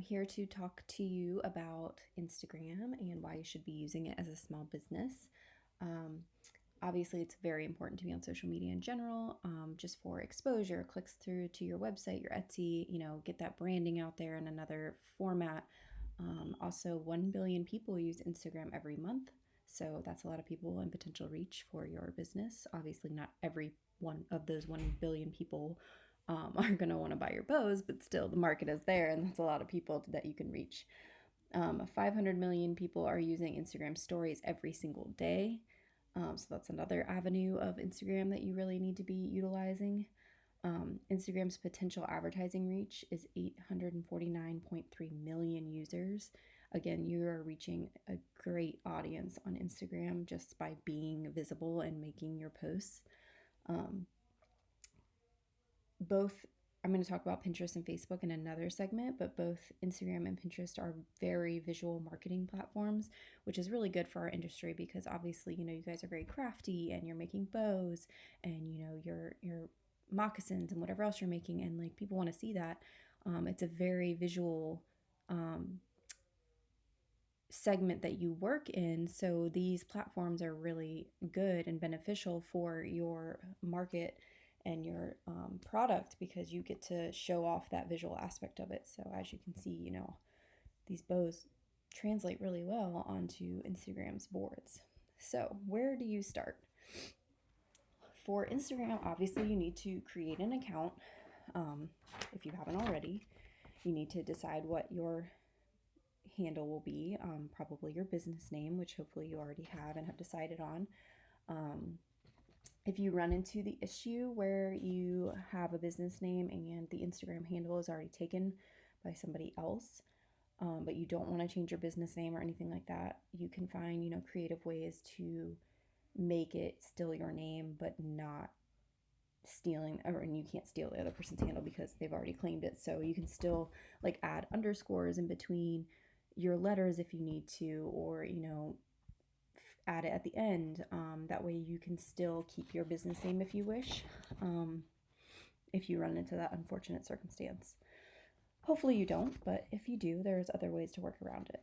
here to talk to you about Instagram and why you should be using it as a small business. Um, Obviously, it's very important to be on social media in general, just for exposure, clicks through to your website, your Etsy, get that branding out there in another format. Also, 1 billion people use Instagram every month. So that's a lot of people and potential reach for your business. Obviously, not every one of those 1 billion people are going to want to buy your bows, but still the market is there, and that's a lot of people that you can reach. 500 million people are using Instagram stories every single day. So that's another avenue of Instagram that you really need to be utilizing. Instagram's potential advertising reach is 849.3 million users. Again, you are reaching a great audience on Instagram just by being visible and making your posts. Um, both I'm going to talk about Pinterest and Facebook in another segment, but both Instagram and Pinterest are very visual marketing platforms, which is really good for our industry because obviously, you guys are very crafty and you're making bows and your moccasins and whatever else you're making, and like people want to see that. It's a very visual um, segment that you work in, so these platforms are really good and beneficial for your market and your product because you get to show off that visual aspect of it. So as you can see, these bows translate really well onto Instagram's boards. So where do you start? For Instagram, obviously you need to create an account. If you haven't already, you need to decide what your handle will be, probably your business name, which hopefully you already have and have decided on. Um, if you run into the issue where you have a business name and the Instagram handle is already taken by somebody else, but you don't want to change your business name or anything like that, you can find, creative ways to make it still your name, but not stealing, and you can't steal the other person's handle because they've already claimed it. So you can still like add underscores in between your letters if you need to, or add it at the end. That way you can still keep your business name if you wish, if you run into that unfortunate circumstance. Hopefully you don't, but if you do, there's other ways to work around it.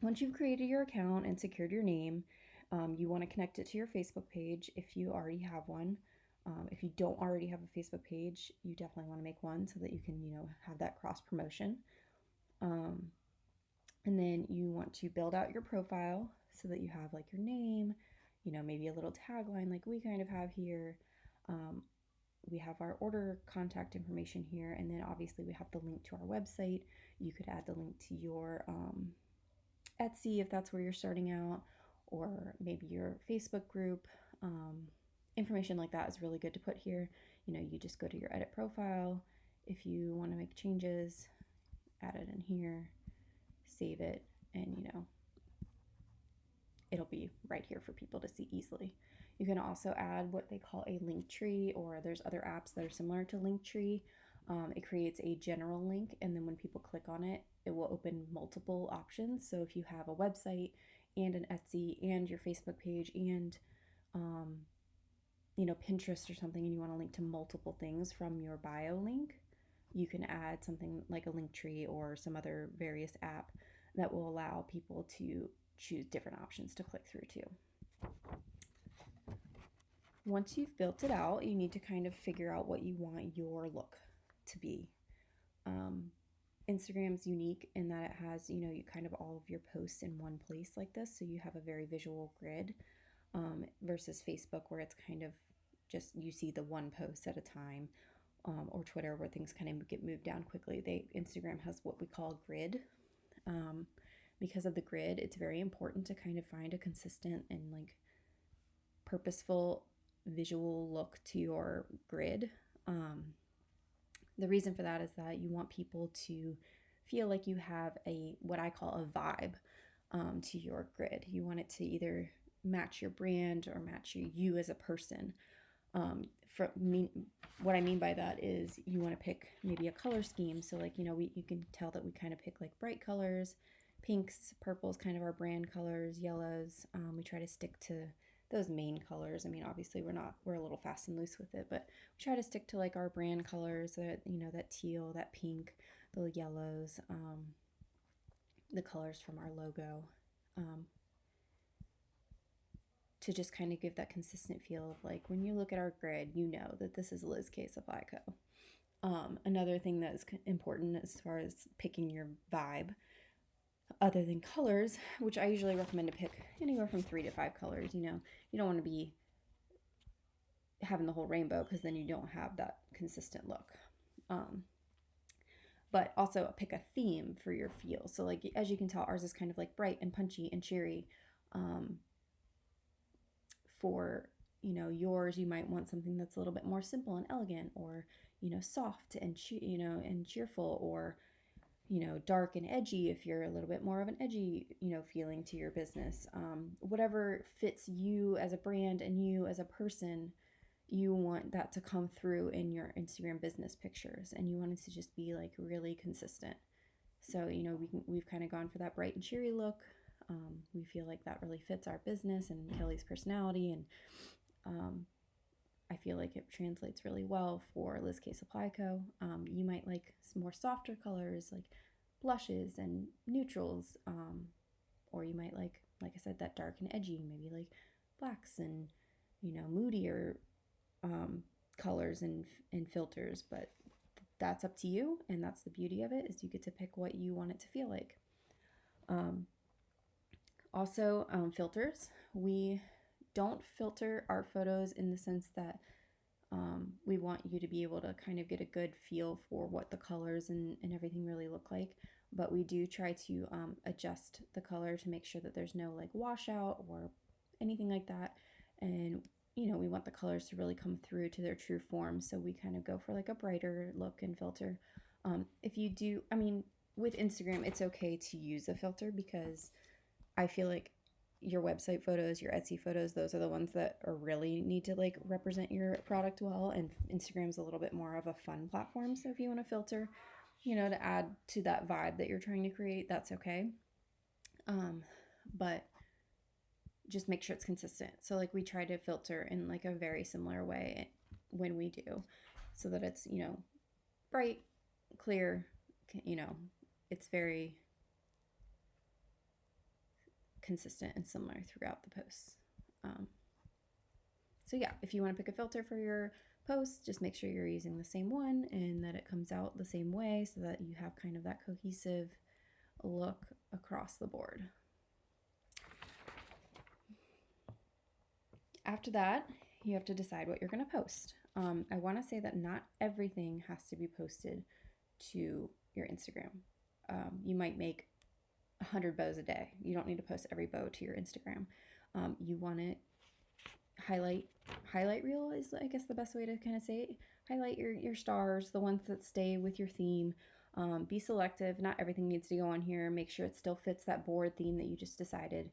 Once you've created your account and secured your name, you want to connect it to your Facebook page if you already have one. If you don't already have a Facebook page, you definitely want to make one so that you can, have that cross promotion. And then you want to build out your profile so that you have like your name, maybe a little tagline like we kind of have here. We have our order contact information here, and then obviously we have the link to our website. You could add the link to your Etsy if that's where you're starting out, or maybe your Facebook group. Information like that is really good to put here. You just go to your edit profile. If you want to make changes, add it in here, save it, and it'll be right here for people to see easily. You can also add what they call a link tree, or there's other apps that are similar to Linktree. It creates a general link, and then when people click on it, it will open multiple options. So if you have a website and an Etsy and your Facebook page and Pinterest or something, and you want to link to multiple things from your bio link, you can add something like a Linktree or some other various app that will allow people to choose different options to click through to. Once you've built it out, you need to kind of figure out what you want your look to be. Instagram's unique in that it has, you kind of all of your posts in one place like this, so you have a very visual grid, versus Facebook where it's kind of just you see the one post at a time, or Twitter where things kind of get moved down quickly. Instagram has what we call grid. Because of the grid, it's very important to kind of find a consistent and like purposeful visual look to your grid. The reason for that is that you want people to feel like you have a what I call a vibe, to your grid. You want it to either match your brand or match you as a person. What I mean by that is you want to pick maybe a color scheme. So like, you can tell that we kind of pick like bright colors, pinks, purples, kind of our brand colors, yellows. We try to stick to those main colors. I mean, obviously we're a little fast and loose with it, but we try to stick to like our brand colors, that, that teal, that pink. the yellows, the colors from our logo, um, to just kind of give that consistent feel of like when you look at our grid, you know that this is Liz K Supply Co. Another thing that is important as far as picking your vibe, other than colors, which I usually recommend to pick anywhere from 3 to 5 colors. You know, you don't want to be having the whole rainbow because then you don't have that consistent look. But also pick a theme for your feel. So like as you can tell, ours is kind of like bright and punchy and cheery. For yours, you might want something that's a little bit more simple and elegant, or soft and and cheerful, or dark and edgy if you're a little bit more of an edgy feeling to your business. Whatever fits you as a brand and you as a person, you want that to come through in your Instagram business pictures, and you want it to just be like really consistent. So we've kind of gone for that bright and cheery look. We feel like that really fits our business and Kelly's personality, and I feel like it translates really well for Liz K Supply Co. You might like some more softer colors like blushes and neutrals, or you might like I said, that dark and edgy, maybe like blacks and moodier colors and filters. But that's up to you, and that's the beauty of it, is you get to pick what you want it to feel like. Also, filters. We don't filter our photos in the sense that we want you to be able to kind of get a good feel for what the colors and everything really look like. But we do try to adjust the color to make sure that there's no like washout or anything like that. And we want the colors to really come through to their true form. So we kind of go for like a brighter look and filter. If you do, with Instagram, it's okay to use a filter, because I feel like your website photos, your Etsy photos, those are the ones that are really need to like represent your product well. And Instagram's a little bit more of a fun platform. So if you want to filter, to add to that vibe that you're trying to create, that's okay. But just make sure it's consistent. So like we try to filter in like a very similar way when we do, so that it's, bright, clear, it's very consistent and similar throughout the posts. So yeah, if you want to pick a filter for your post, just make sure you're using the same one and that it comes out the same way, so that you have kind of that cohesive look across the board. After that, you have to decide what you're going to post. I want to say that not everything has to be posted to your Instagram. You might make 100 bows a day. You don't need to post every bow to your Instagram. You want to highlight reel is, I guess, the best way to kind of say it. Highlight your stars, the ones that stay with your theme. Be selective. Not everything needs to go on here. Make sure it still fits that board theme that you just decided.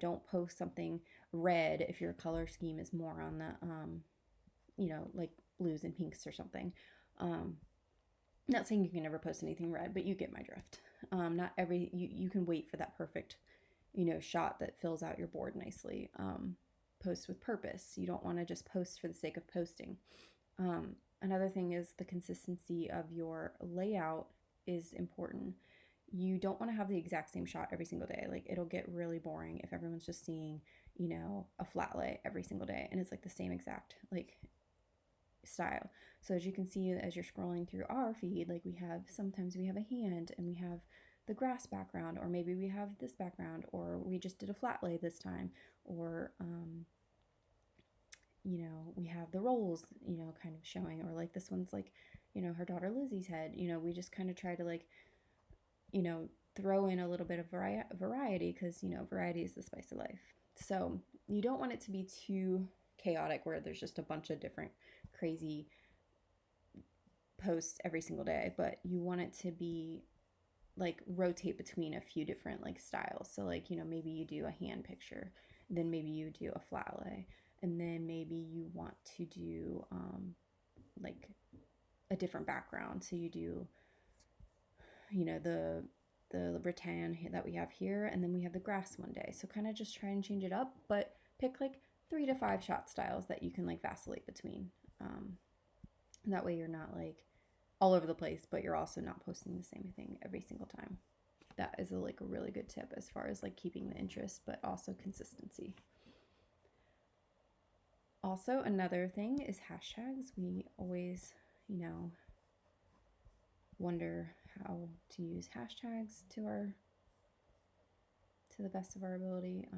Don't post something red if your color scheme is more on the, like blues and pinks or something. Not saying you can never post anything red, but you get my drift. Not every, you can wait for that perfect, shot that fills out your board nicely. Post with purpose. You don't want to just post for the sake of posting. Another thing is the consistency of your layout is important. You don't want to have the exact same shot every single day. Like, it'll get really boring if everyone's just seeing, a flat lay every single day and it's like the same exact like style. So as you can see, as you're scrolling through our feed, like sometimes we have a hand and we have the grass background, or maybe we have this background, or we just did a flat lay this time, or we have the rolls, kind of showing, or like this one's like, her daughter Lizzie's head. We just kind of try to like, throw in a little bit of variety, because, variety is the spice of life. So you don't want it to be too chaotic where there's just a bunch of different crazy posts every single day, but you want it to be like rotate between a few different like styles. So like, maybe you do a hand picture, then maybe you do a flat lay, and then maybe you want to do like a different background. So you do, the rattan that we have here, and then we have the grass one day. So kind of just try and change it up, but pick like 3 to 5 shot styles that you can like vacillate between. That way you're not like all over the place, but you're also not posting the same thing every single time. That is a really good tip as far as like keeping the interest, but also consistency. Also, another thing is hashtags. We always, wonder how to use hashtags to the best of our ability.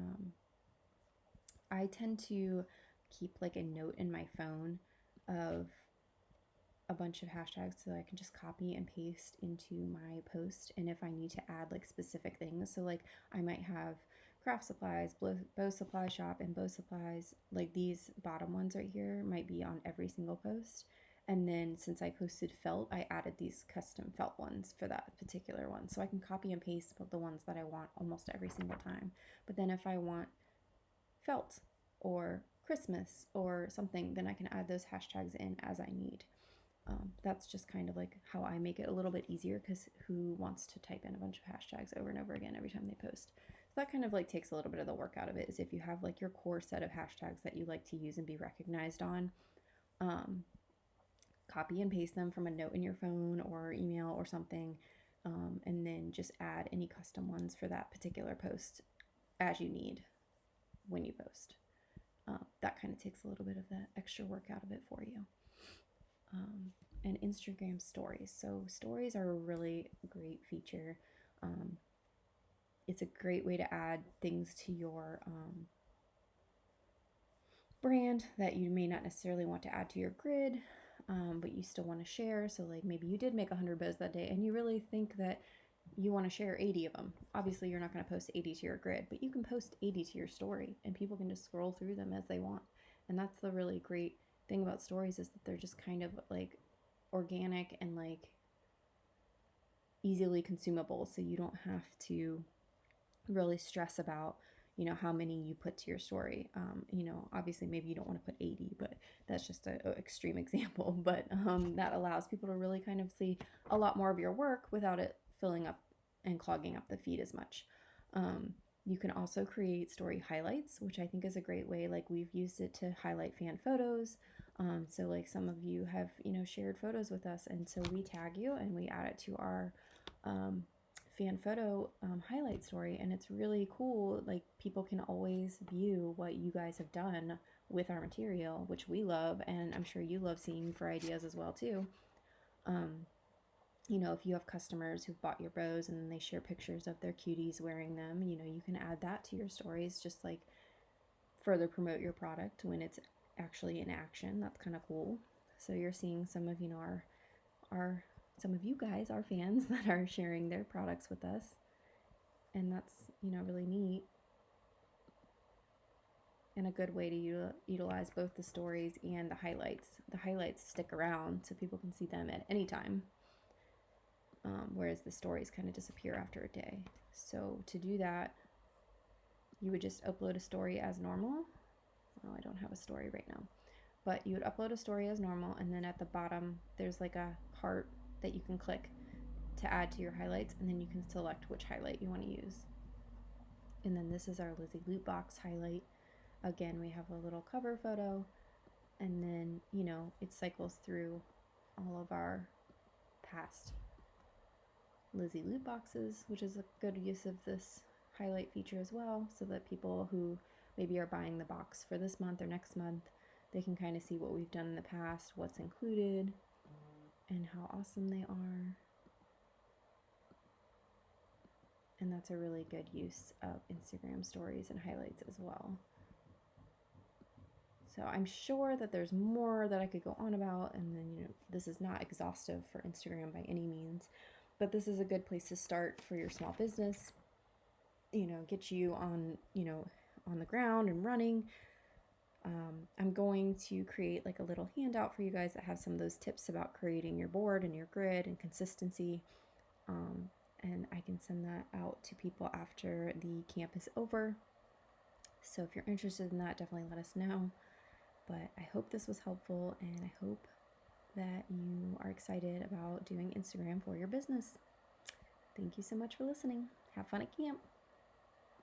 I tend to keep like a note in my phone of a bunch of hashtags so I can just copy and paste into my post. And if I need to add like specific things, so like I might have craft supplies, bow supply shop, and bow supplies, like these bottom ones right here might be on every single post. And then since I posted felt, I added these custom felt ones for that particular one. So I can copy and paste the ones that I want almost every single time. But then if I want felt or Christmas or something, then I can add those hashtags in as I need. That's just kind of like how I make it a little bit easier, because who wants to type in a bunch of hashtags over and over again every time they post? So that kind of like takes a little bit of the work out of it, is if you have like your core set of hashtags that you like to use and be recognized on, um, copy and paste them from a note in your phone or email or something, and then just add any custom ones for that particular post as you need when you post. That kind of takes a little bit of the extra work out of it for you. And Instagram stories. So stories are a really great feature. It's a great way to add things to your brand that you may not necessarily want to add to your grid, but you still want to share. So like maybe you did make 100 bows that day and you really think that you want to share 80 of them. Obviously you're not going to post 80 to your grid, but you can post 80 to your story and people can just scroll through them as they want. And that's the really great thing about stories, is that they're just kind of like organic and like easily consumable, so you don't have to really stress about how many you put to your story. Obviously maybe you don't want to put 80, but that's just an extreme example. But that allows people to really kind of see a lot more of your work without it filling up and clogging up the feed as much. You can also create story highlights, which I think is a great way. Like we've used it to highlight fan photos. So like some of you have shared photos with us, and so we tag you and we add it to our fan photo highlight story, and it's really cool. Like people can always view what you guys have done with our material, which we love, and I'm sure you love seeing for ideas as well too. If you have customers who've bought your bows and they share pictures of their cuties wearing them, you can add that to your stories, just like further promote your product when it's actually in action. That's kind of cool. So you're seeing some of our some of you guys, our fans, that are sharing their products with us, and that's really neat and a good way to utilize both the stories and the highlights. The highlights stick around so people can see them at any time, whereas the stories kind of disappear after a day. So to do that, you would just upload a story as normal. Oh, I don't have a story right now, but you would upload a story as normal, and then at the bottom there's like a heart that you can click to add to your highlights, and then you can select which highlight you want to use. And then this is our Lizzie Loot Box highlight. Again, we have a little cover photo, and then it cycles through all of our past Lizzie Loot Boxes, which is a good use of this highlight feature as well, so that people who maybe are buying the box for this month or next month, they can kind of see what we've done in the past, what's included, and how awesome they are. And that's a really good use of Instagram stories and highlights as well. So I'm sure that there's more that I could go on about, and then this is not exhaustive for Instagram by any means, but this is a good place to start for your small business. Get you on on the ground and running. I'm going to create like a little handout for you guys that have some of those tips about creating your board and your grid and consistency. And I can send that out to people after the camp is over. So if you're interested in that, definitely let us know. But I hope this was helpful, and I hope that you are excited about doing Instagram for your business. Thank you so much for listening. Have fun at camp.